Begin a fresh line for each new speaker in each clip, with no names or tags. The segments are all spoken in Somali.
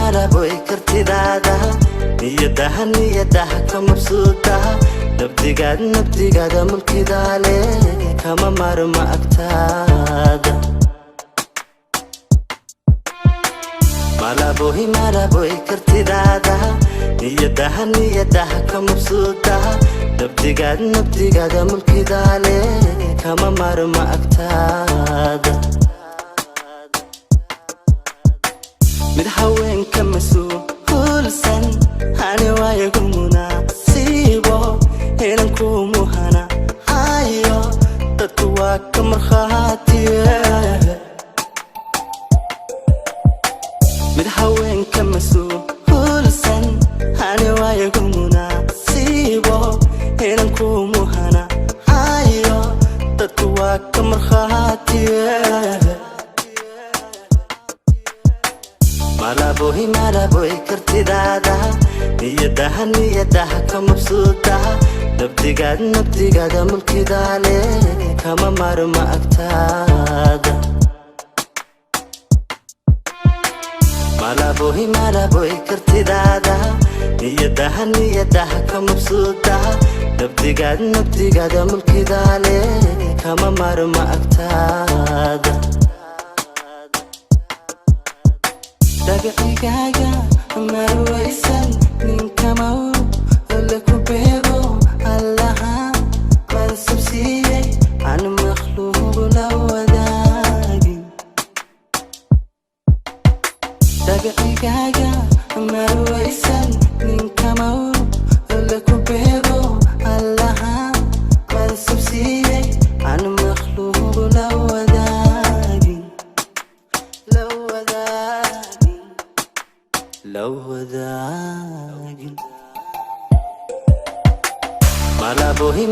maraboy kartidaada niyadaha ka mabsuuta nabdigaada mulkidaale kama marma agtaada maraboy kartidaada niyadaha ka mabsuuta nabdigaada mulkidaale kama marma agtaada mid haweenka masuulsan hani waayagu munaasibo helanku muhana ayo dadku waa ka markhaatiye mid haweenka masuulsan hani waayagu munaasibo helanku muhana ayo dadku waa ka markhaatiye maraboy kartidaada niyadaha ka mabsuuta nabdigaada mulkidaale kama marma agtaada maraboy kartidaada niyadaha ka mabsuuta nabdigaada mulkidaale kama marma agtaada dagacigaaga marwaysan ninka mawr laku beebo allaha mansabsiiyey aan makhluuq la wadaagin dagacigaaga marwaysan ninka mawr laku beebo allaha mansabsiiyey aan makhluuq la wadaagin لو ذاقن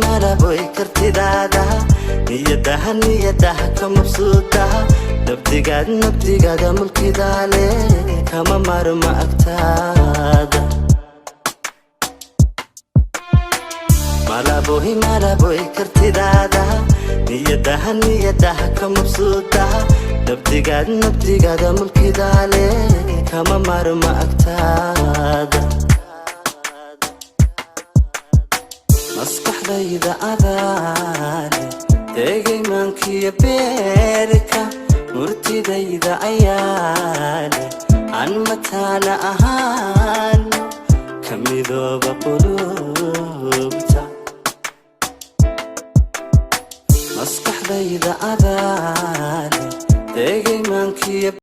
مالابوي كرتدادا نيدها كمبسوطة نبديقاد ملكي دالي كما مرمى أكتادا مالابوي كرتدادا نيدها كمبسوطة نبديقاد ملكي دالي كما مرمى أكتادا مسكح ذا أذاني تيجي منكي بيركا مرتي ذا عيالي عن متانا أهاني كمي ذوب قلوبتا مسكح ذا أذاني تيجي منكي